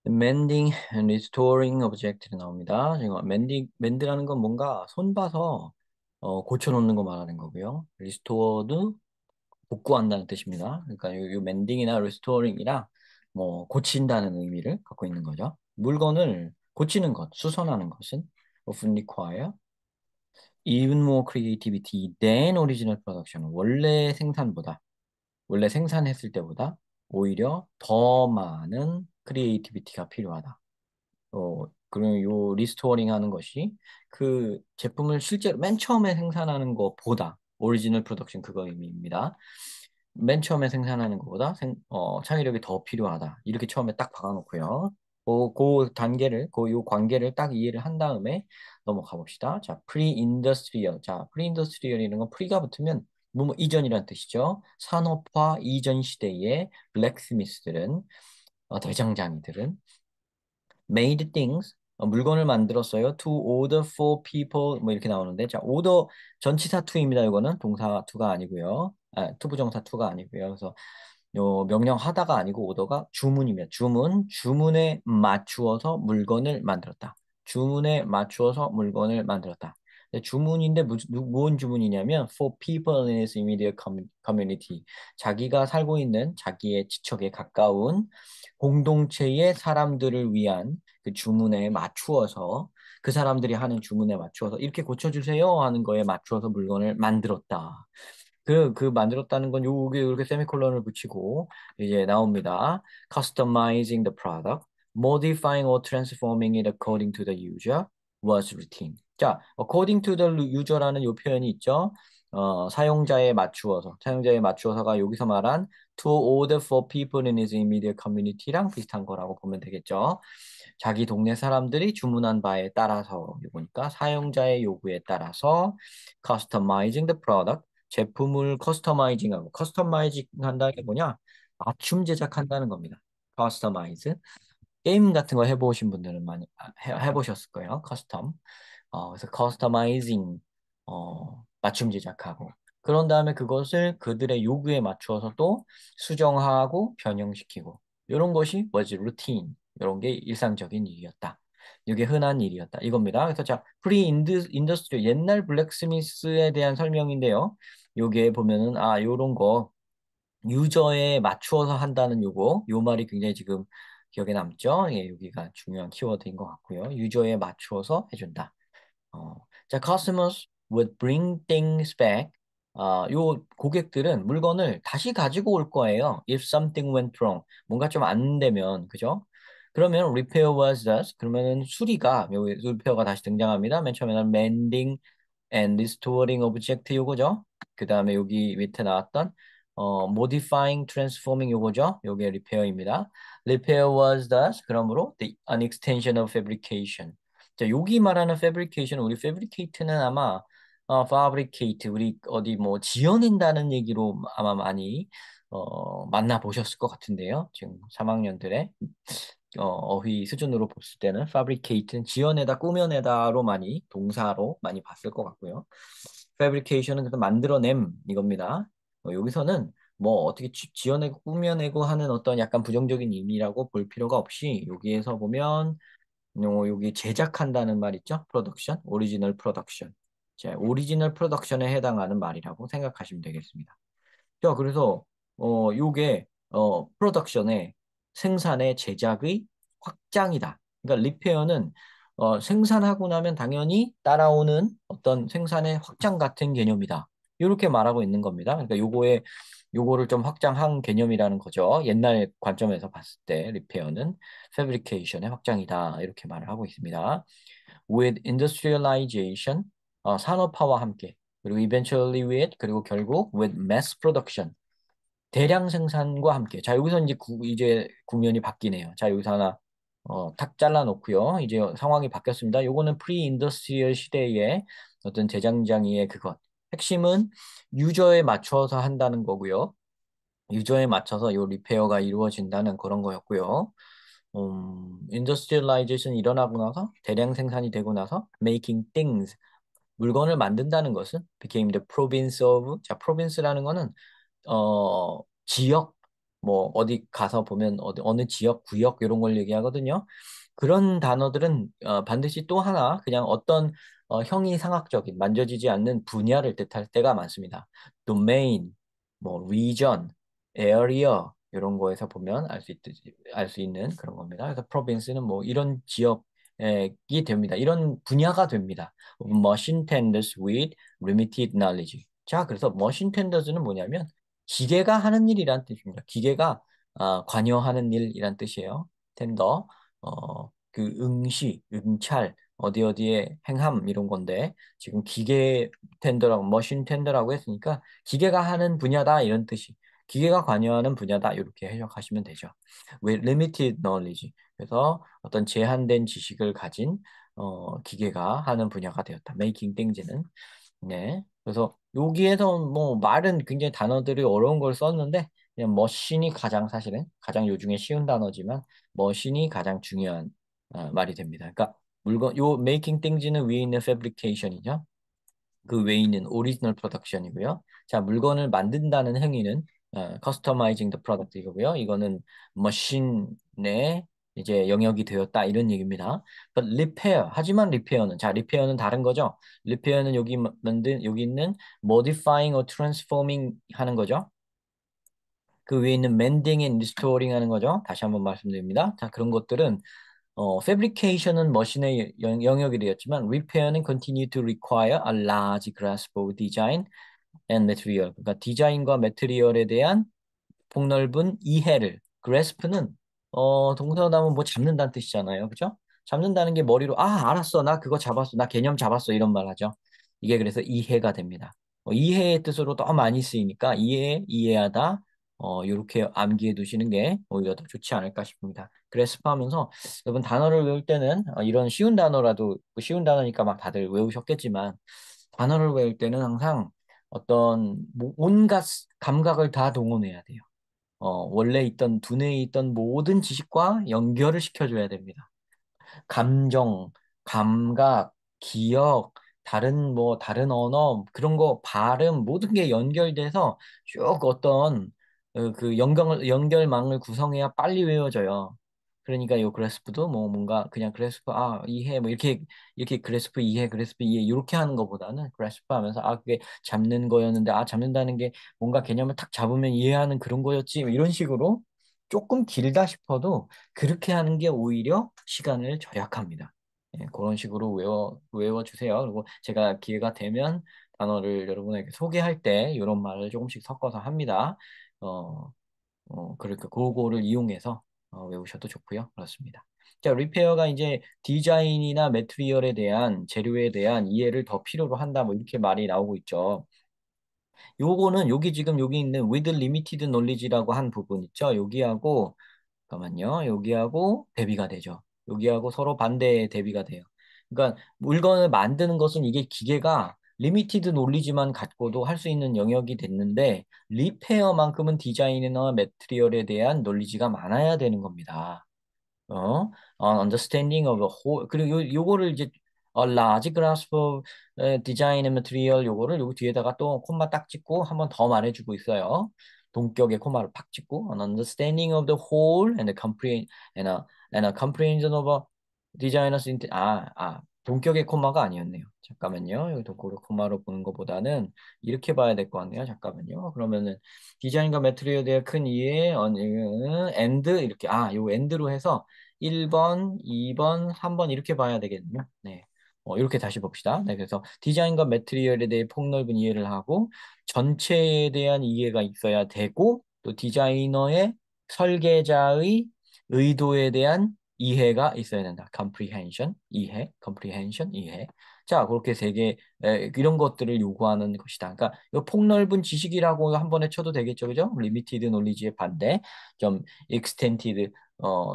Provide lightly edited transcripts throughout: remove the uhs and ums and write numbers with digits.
mending and restoring object가 나옵니다. 지금 mend라는 건 뭔가 손봐서 고쳐놓는 거 말하는 거고요. restore도 복구한다는 뜻입니다. 그러니까 요 mending이나 restoring이랑 뭐 고친다는 의미를 갖고 있는 거죠. 물건을 고치는 것, 수선하는 것은 often require even more creativity than original production. 원래 생산했을 때보다 오히려 더 많은 크리에이티비티가 필요하다. 그럼 요 리스토어링 하는 것이 그 제품을 실제로 맨 처음에 생산하는 것보다 오리지널 프로덕션 그거 의미입니다. 맨 처음에 생산하는 것보다 창의력이 더 필요하다. 이렇게 처음에 딱 박아놓고요. 그 단계를, 요 관계를 딱 이해를 한 다음에 넘어가 봅시다. 자, 프리인더스트리얼. 자, 프리인더스트리얼이라는 건 프리가 붙으면 뭐 이전이란 뜻이죠. 산업화 이전 시대의 블랙스미스들은 대장장이들은 made things 물건을 만들었어요. to order for people 뭐 이렇게 나오는데 자 order 전치사 to입니다. 이거는 동사 to가 아니고요. 투부정사 to가 아니고요. 그래서 요 명령하다가 아니고 order가 주문이며 주문에 맞추어서 물건을 만들었다. 주문에 맞추어서 물건을 만들었다. 주문인데 무슨 주문이냐면 for people in his immediate community 자기가 살고 있는 자기의 지척에 가까운 공동체의 사람들을 위한 그 주문에 맞추어서 그 사람들이 하는 주문에 맞추어서 이렇게 고쳐주세요 하는 거에 맞추어서 물건을 만들었다. 그 만들었다는 건 요게 이렇게 세미콜론을 붙이고 이제 나옵니다. Customizing the product, modifying or transforming it according to the user was routine. 자, according to the user라는 요 표현이 있죠. 사용자에 맞추어서가 여기서 말한 to order for people in his immediate community랑 비슷한 거라고 보면 되겠죠. 자기 동네 사람들이 주문한 바에 따라서 이거니까 사용자의 요구에 따라서 customizing the product 제품을 커스터마이징하고 커스터마이징 한다는 게 뭐냐? 맞춤 제작한다는 겁니다. 커스터마이즈. 게임 같은 거 해보신 분들은 많이 해보셨을 거예요. 커스텀. 그래서 커스터마이징 맞춤 제작하고 그런 다음에 그것을 그들의 요구에 맞추어서 또 수정하고 변형시키고 이런 것이 was routine. 이런 게 일상적인 일이었다. 이게 흔한 일이었다. 이겁니다. 그래서 자, 프리 인더스트리 옛날 블랙스미스에 대한 설명인데요. 요게 보면은 요런 거 유저에 맞추어서 한다는 요 말이 굉장히 지금 기억에 남죠? 예, 여기가 중요한 키워드인 것 같고요. 유저에 맞추어서 해준다. 어, 자, customers would bring things back. 요 고객들은 물건을 다시 가지고 올 거예요. If something went wrong. 뭔가 좀 안 되면, 그죠? 그러면 repair was thus. 그러면은 수리가, 여기 리페어가 다시 등장합니다. 맨 처음에는 mending and restoring object 요거죠. 그 다음에 여기 밑에 나왔던 modifying, transforming 요거죠. 요게 repair입니다. repair was thus. 그러므로 an extension of fabrication. 자, 여기 말하는 fabrication, 우리 fabricate는 아마 fabricate, 우리 어디 뭐 지어낸다는 얘기로 아마 많이 만나 보셨을 것 같은데요. 지금 3학년들의 어휘 수준으로 봤을 때는 fabricate는 지어내다, 꾸며내다로 많이 동사로 많이 봤을 것 같고요. fabrication은 그래서 만들어냄 이겁니다. 여기서는 뭐 어떻게 지어내고 꾸며내고 하는 어떤 약간 부정적인 의미라고 볼 필요가 없이 여기에서 보면 여기 제작한다는 말 있죠? 프로덕션, 오리지널 프로덕션. 자, 오리지널 프로덕션에 해당하는 말이라고 생각하시면 되겠습니다. 자, 그래서 요게 프로덕션의 생산의 제작의 확장이다. 그러니까 리페어는 생산하고 나면 당연히 따라오는 어떤 생산의 확장 같은 개념이다. 이렇게 말하고 있는 겁니다. 그러니까 요거를 좀 확장한 개념이라는 거죠. 옛날 관점에서 봤을 때 리페어는 패브리케이션의 확장이다. 이렇게 말을 하고 있습니다. With industrialization, 산업화와 함께 그리고 eventually with 그리고 결국 with mass production 대량 생산과 함께. 자, 여기서 이제 국면이 바뀌네요. 자, 여기서 하나 탁 잘라 놓고요. 이제 상황이 바뀌었습니다. 요거는 프리 인더스트리얼 시대의 어떤 대장장이의 그것. 핵심은 유저에 맞춰서 한다는 거고요. 유저에 맞춰서 요 리페어가 이루어진다는 그런 거였고요. 인더스트리얼라이제이션이 일어나고 나서 대량 생산이 되고 나서 making things 물건을 만든다는 것은 became the province of 자, province라는 거는 지역 뭐 어디 가서 보면 어느 지역, 구역 이런 걸 얘기하거든요. 그런 단어들은 반드시 또 하나 그냥 어떤 형이상학적인 만져지지 않는 분야를 뜻할 때가 많습니다. domain, 뭐 region, area 이런 거에서 보면 알 수 있는 그런 겁니다. 그래서 province는 뭐 이런 지역이 됩니다. 이런 분야가 됩니다. machine tenders with limited knowledge. 자, 그래서 machine tenders는 뭐냐면 기계가 하는 일이란 뜻입니다. 기계가 관여하는 일이란 뜻이에요. 텐더, 그 응시, 응찰, 어디 어디에 행함 이런 건데 지금 기계 텐더라고 머신 텐더라고 했으니까 기계가 하는 분야다 이런 뜻이 기계가 관여하는 분야다 이렇게 해석하시면 되죠. With limited knowledge. 그래서 어떤 제한된 지식을 가진 기계가 하는 분야가 되었다. Making things는 네. 그래서 여기에서 뭐 말은 굉장히 단어들이 어려운 걸 썼는데 그냥 머신이 가장 사실은 가장 요중에 쉬운 단어지만 머신이 가장 중요한 말이 됩니다. 그러니까 물건 요 making things는 위에 있는 fabrication이죠. 그 외에 있는 오리지널 프로덕션이고요. 자, 물건을 만든다는 행위는 customizing the product이고요. 이거는 머신의 이제 영역이 되었다 이런 얘기입니다. But repair 하지만 repair는 자, repair는 다른 거죠. repair는 여기 있는 modifying or transforming 하는 거죠. 그 위에 있는 mending and restoring 하는 거죠. 다시 한번 말씀드립니다. 자, 그런 것들은 fabrication은 머신의 영역이 되었지만 repair는 continue to require a large grasp of design and material. 그러니까 디자인과 매트리얼에 대한 폭넓은 이해를 그래스프는 동사나면 뭐 잡는다는 뜻이잖아요. 그죠? 잡는다는 게 머리로 알았어. 나 그거 잡았어. 나 개념 잡았어. 이런 말 하죠. 이게 그래서 이해가 됩니다. 이해의 뜻으로 더 많이 쓰이니까 이해하다 이렇게 암기해 두시는 게 오히려 더 좋지 않을까 싶습니다. 그래스프 하면서 여러분 단어를 외울 때는 이런 쉬운 단어라도 쉬운 단어니까 막 다들 외우셨겠지만 단어를 외울 때는 항상 어떤 온갖 감각을 다 동원해야 돼요. 원래 있던 두뇌에 있던 모든 지식과 연결을 시켜줘야 됩니다. 감정, 감각, 기억, 다른 언어, 그런 거, 발음, 모든 게 연결돼서 쭉 어떤 그 연결망을 구성해야 빨리 외워져요. 그러니까 요 그래스프도 뭐 뭔가 그냥 그래스프, 이해, 뭐 이렇게 그래스프 이해, 이렇게 하는 것보다는 그래스프 하면서 그게 잡는 거였는데, 잡는다는 게 뭔가 개념을 탁 잡으면 이해하는 그런 거였지, 뭐 이런 식으로 조금 길다 싶어도 그렇게 하는 게 오히려 시간을 절약합니다. 그런 식으로 외워주세요. 그리고 제가 기회가 되면 단어를 여러분에게 소개할 때 이런 말을 조금씩 섞어서 합니다. 어, 그러니까 그거를 이용해서 외우셔도 좋고요. 그렇습니다. 자, 리페어가 이제 디자인이나 매트리얼에 대한 재료에 대한 이해를 더 필요로 한다. 뭐 이렇게 말이 나오고 있죠. 요거는 여기 있는 with limited knowledge라고 한 부분 있죠. 여기하고 잠깐만요. 여기하고 대비가 되죠. 여기하고 서로 반대의 대비가 돼요. 그러니까 물건을 만드는 것은 이게 기계가 리미티드 논리지만 갖고도 할 수 있는 영역이 됐는데 리페어만큼은 디자인이나 매트리얼에 대한 논리지가 많아야 되는 겁니다. understanding of a whole 그리고 요거를 이제 large grasp of design and material 요거를 여기 뒤에다가 또 콤마 딱 찍고 한번 더 말해주고 있어요. 동격에 콤마를 팍 찍고 an understanding of the whole and a comprehension of a designer's 동격의 콤마가 아니었네요. 잠깐만요. 여기 도구를 콤마로 보는 것보다는 이렇게 봐야 될 것 같네요. 잠깐만요. 그러면은 디자인과 매트리얼에 대한 큰 이해, and 이렇게 요 and로 해서 1번, 2번, 3번 이렇게 봐야 되겠네요. 네. 이렇게 다시 봅시다. 네, 그래서 디자인과 매트리얼에 대해 폭넓은 이해를 하고 전체에 대한 이해가 있어야 되고 또 디자이너의 설계자의 의도에 대한 이해가 있어야 된다. comprehension, 이해, comprehension, 이해. 자, 그렇게 세 개, 이런 것들을 요구하는 것이다. 그러니까 이 폭넓은 지식이라고 한 번에 쳐도 되겠죠, 그죠? limited knowledge의 반대, 좀 extended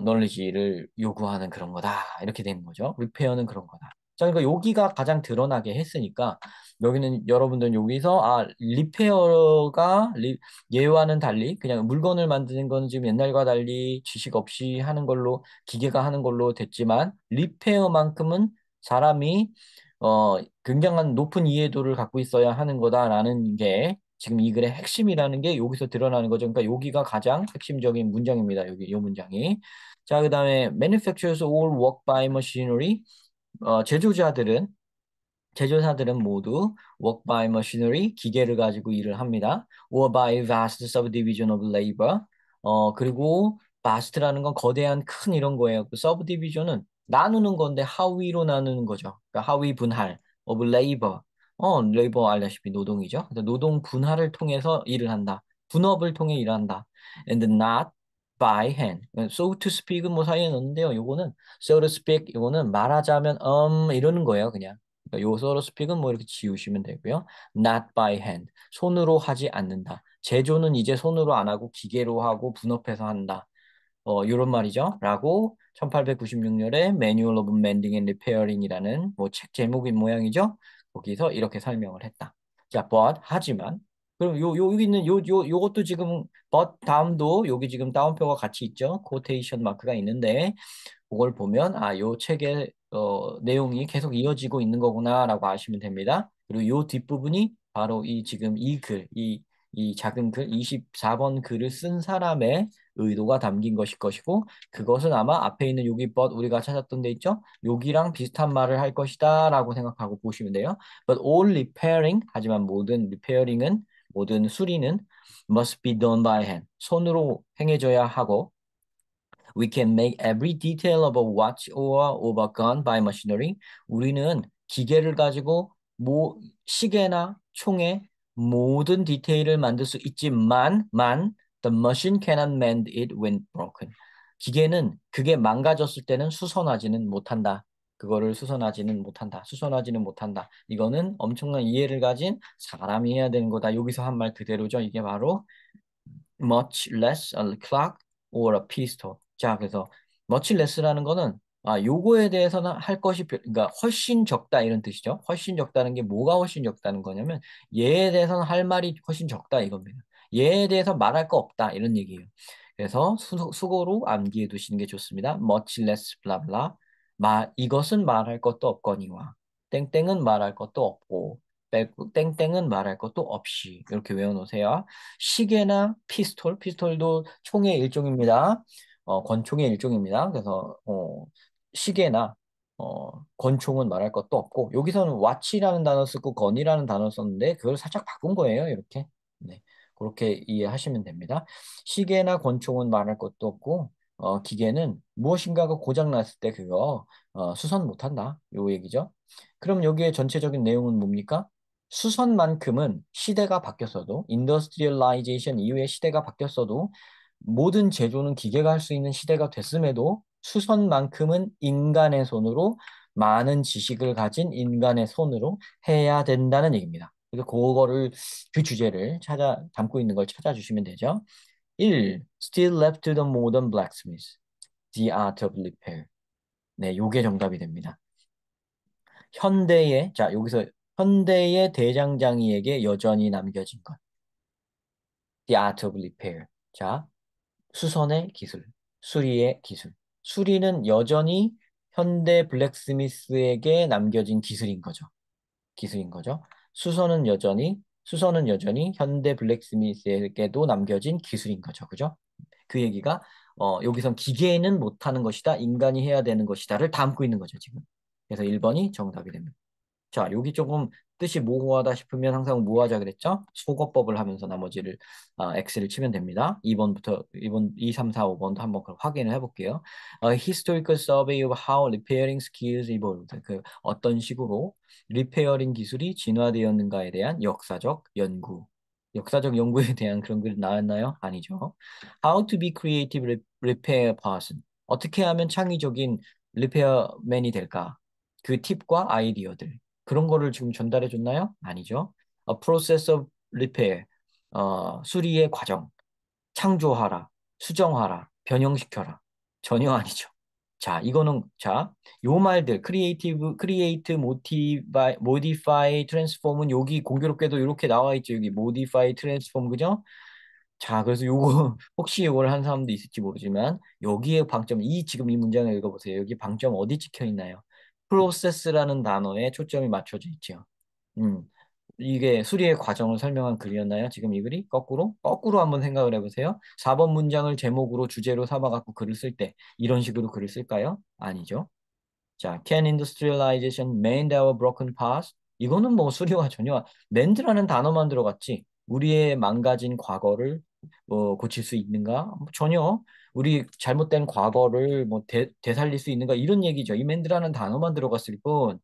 knowledge를 요구하는 그런 거다. 이렇게 되는 거죠. repair는 그런 거다. 자, 그러니까 여기가 가장 드러나게 했으니까 여기는 여러분들은 여기서 리페어가 얘와는 달리 그냥 물건을 만드는 건 지금 옛날과 달리 지식 없이 하는 걸로 기계가 하는 걸로 됐지만 리페어만큼은 사람이 굉장한 높은 이해도를 갖고 있어야 하는 거다라는 게 지금 이 글의 핵심이라는 게 여기서 드러나는 거죠. 그러니까 여기가 가장 핵심적인 문장입니다. 여기 이 문장이. 자, 그다음에 manufacturers all work by machinery. 제조자들은 제조사들은 모두 work by machinery, 기계를 가지고 일을 합니다. or by vast subdivision of labor. 그리고 vast라는 건 거대한 큰 이런 거예요. 그 subdivision은 나누는 건데 하위로 나누는 거죠. 그러니까 하위 분할 of labor. labor 알다시피 노동이죠. 그래서 노동 분할을 통해서 일을 한다. 분업을 통해 일한다. And not by hand. So to speak은 뭐 사이에 넣는데요. 요거는 so to speak 요거는 말하자면 이러는 거예요, 그냥. 그러니까 요 so to speak은 뭐 이렇게 지우시면 되고요. Not by hand. 손으로 하지 않는다. 제조는 이제 손으로 안 하고 기계로 하고 분업해서 한다. 이런 말이죠. 라고 1896년에 Manual of Mending and Repairing이라는 뭐 책 제목인 모양이죠. 거기서 이렇게 설명을 했다. 자, but 하지만 그럼 여기 있는 요것도 지금 but 다음도 여기 지금 따옴표가 같이 있죠. quotation 마크가 있는데 그걸 보면 요 책의 내용이 계속 이어지고 있는 거구나라고 아시면 됩니다. 그리고 요 뒷부분이 바로 이 지금 이 글, 이 작은 글 24번 글을 쓴 사람의 의도가 담긴 것일 것이고 그것은 아마 앞에 있는 여기 but 우리가 찾았던 데 있죠? 여기랑 비슷한 말을 할 것이다 라고 생각하고 보시면 돼요. But all repairing 하지만 모든 repairing은 모든 수리는 must be done by hand 손으로 행해져야 하고 We can make every detail of a watch or of a gun by machinery. 우리는 기계를 가지고 시계나 총의 모든 디테일을 만들 수 있지만, the machine cannot mend it when broken. 기계는 그게 망가졌을 때는 수선하지는 못한다. 그거를 수선하지는 못한다. 수선하지는 못한다. 이거는 엄청난 이해를 가진 사람이 해야 되는 거다. 여기서 한 말 그대로죠. 이게 바로 much less a clock or a pistol. 자, 그래서 much less라는 거는 요거에 대해서는 할 것이 그러니까 훨씬 적다 이런 뜻이죠. 훨씬 적다는 게 뭐가 훨씬 적다는 거냐면 얘에 대해서는 할 말이 훨씬 적다 이겁니다. 얘에 대해서 말할 거 없다 이런 얘기예요. 그래서 수고로 암기해 두시는 게 좋습니다. much less blah blah. 이것은 말할 것도 없거니와 땡땡은 말할 것도 없고 땡땡은 말할 것도 없이 이렇게 외워놓으세요. 시계나 피스톨도 총의 일종입니다. 권총의 일종입니다. 그래서 시계나 권총은 말할 것도 없고 여기서는 왓이라는 단어 쓰고 건이라는 단어 썼는데 그걸 살짝 바꾼 거예요. 이렇게. 네. 그렇게 이해하시면 됩니다. 시계나 권총은 말할 것도 없고 기계는 무엇인가가 고장 났을 때 그거 수선 못한다. 요 얘기죠. 그럼 여기에 전체적인 내용은 뭡니까? 수선만큼은 시대가 바뀌었어도 인더스트리얼라이제이션 이후에 시대가 바뀌었어도 모든 제조는 기계가 할 수 있는 시대가 됐음에도 수선만큼은 인간의 손으로 많은 지식을 가진 인간의 손으로 해야 된다는 얘기입니다. 그래서 그 주제를 담고 있는 걸 찾아주시면 되죠. 1. Still left to the modern blacksmith. The art of repair. 네, 요게 정답이 됩니다. 여기서 현대의 대장장이에게 여전히 남겨진 것. The art of repair. 자, 수선의 기술, 수리의 기술. 수리는 여전히 현대 블랙스미스에게 남겨진 기술인 거죠. 기술인 거죠. 수선은 여전히 현대 블랙스미스에게도 남겨진 기술인 거죠. 그죠? 그 얘기가 여기선 기계는 못하는 것이다. 인간이 해야 되는 것이다를 담고 있는 거죠, 지금. 그래서 1번이 정답이 됩니다. 자, 여기 조금 뜻이 모호하다 싶으면 항상 뭐 하자 그랬죠? 속어법을 하면서 나머지를 X를 치면 됩니다. 2번, 2, 3, 4, 5번도 한번 그럼 확인을 해볼게요. Historical survey of how repairing skills evolved. 그 어떤 식으로 리페어링 기술이 진화되었는가에 대한 역사적 연구. 역사적 연구에 대한 그런 글이 나왔나요? 아니죠. How to be creative repair person. 어떻게 하면 창의적인 리페어맨이 될까? 그 팁과 아이디어들. 그런 거를 지금 전달해 줬나요? 아니죠. process of repair, 수리의 과정, 창조하라, 수정하라, 변형시켜라. 전혀 아니죠. 자, 요 말들, create, modify, transform은 여기 공교롭게도 이렇게 나와 있죠. 여기 modify, transform, 그죠? 자, 그래서 요거, 혹시 요걸 한 사람도 있을지 모르지만, 여기에 방점, 지금 이 문장을 읽어보세요. 여기 방점 어디 찍혀 있나요? process라는 단어에 초점이 맞춰져 있죠. 음, 이게 수리의 과정을 설명한 글이었나요? 지금 이 글이? 거꾸로? 거꾸로 한번 생각을 해보세요. 4번 문장을 제목으로 주제로 삼아갖고 글을 쓸 때 이런 식으로 글을 쓸까요? 아니죠. 자, can industrialization mend our broken past? 이거는 뭐 수리와 전혀 mend라는 단어만 들어갔지. 우리의 망가진 과거를 고칠 수 있는가? 뭐 전혀. 우리 잘못된 과거를 뭐 되살릴 수 있는가? 이런 얘기죠. 이 mend라는 단어만 들어갔을 뿐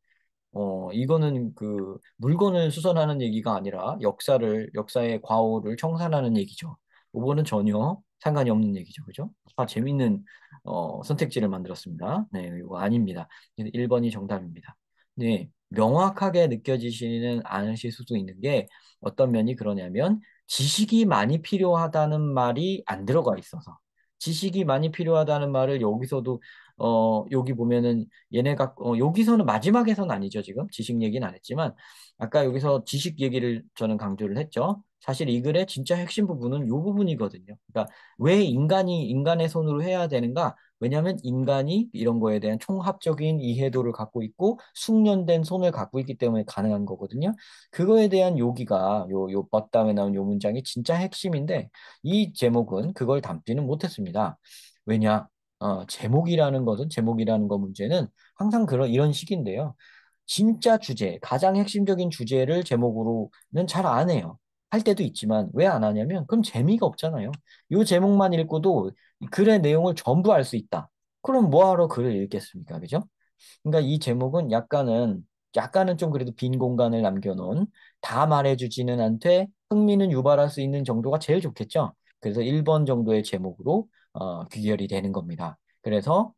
이거는 그 물건을 수선하는 얘기가 아니라 역사의 과오를 청산하는 얘기죠. 이거는 전혀 상관이 없는 얘기죠. 그죠? 아, 재밌는, 선택지를 만들었습니다. 네, 이거 아닙니다. 1번이 정답입니다. 네, 명확하게 느껴지시는 않으실 수도 있는 게 어떤 면이 그러냐면 지식이 많이 필요하다는 말이 안 들어가 있어서. 지식이 많이 필요하다는 말을 여기서도 여기 보면은 얘네가 여기서는 마지막에서는 아니죠 지금 지식 얘기는 안 했지만 아까 여기서 지식 얘기를 저는 강조를 했죠. 사실 이 글의 진짜 핵심 부분은 이 부분이거든요. 그러니까 왜 인간이 인간의 손으로 해야 되는가? 왜냐하면 인간이 이런 거에 대한 총합적인 이해도를 갖고 있고 숙련된 손을 갖고 있기 때문에 가능한 거거든요. 그거에 대한 요기가 요 다음에 나온 요 문장이 진짜 핵심인데 이 제목은 그걸 담지는 못했습니다. 왜냐? 제목이라는 것은 제목이라는 거 문제는 항상 이런 식인데요. 진짜 주제, 가장 핵심적인 주제를 제목으로는 잘 안 해요. 할 때도 있지만 왜 안 하냐면 그럼 재미가 없잖아요. 이 제목만 읽고도 이 글의 내용을 전부 알 수 있다. 그럼 뭐하러 글을 읽겠습니까? 그죠? 그러니까 이 제목은 약간은 좀 그래도 빈 공간을 남겨놓은 다 말해주지는 않되 흥미는 유발할 수 있는 정도가 제일 좋겠죠. 그래서 1번 정도의 제목으로 귀결이 되는 겁니다. 그래서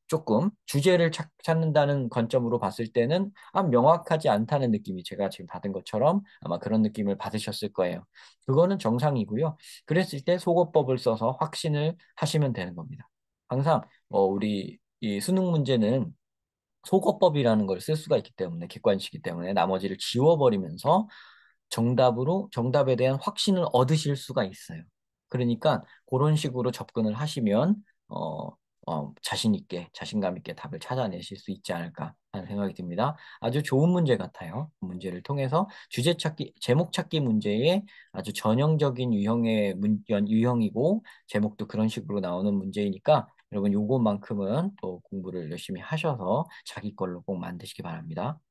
조금 주제를 찾는다는 관점으로 봤을 때는 명확하지 않다는 느낌이 제가 지금 받은 것처럼 아마 그런 느낌을 받으셨을 거예요. 그거는 정상이고요. 그랬을 때 속어법을 써서 확신을 하시면 되는 겁니다. 항상 우리 이 수능 문제는 속어법이라는 걸 쓸 수가 있기 때문에 객관식이기 때문에 나머지를 지워버리면서 정답에 대한 확신을 얻으실 수가 있어요. 그러니까 그런 식으로 접근을 하시면 어, 자신 있게 자신감 있게 답을 찾아내실 수 있지 않을까 하는 생각이 듭니다. 아주 좋은 문제 같아요. 그 문제를 통해서 주제 찾기, 제목 찾기 문제의 아주 전형적인 유형이고 제목도 그런 식으로 나오는 문제이니까 여러분 요것만큼은 또 공부를 열심히 하셔서 자기 걸로 꼭 만드시기 바랍니다.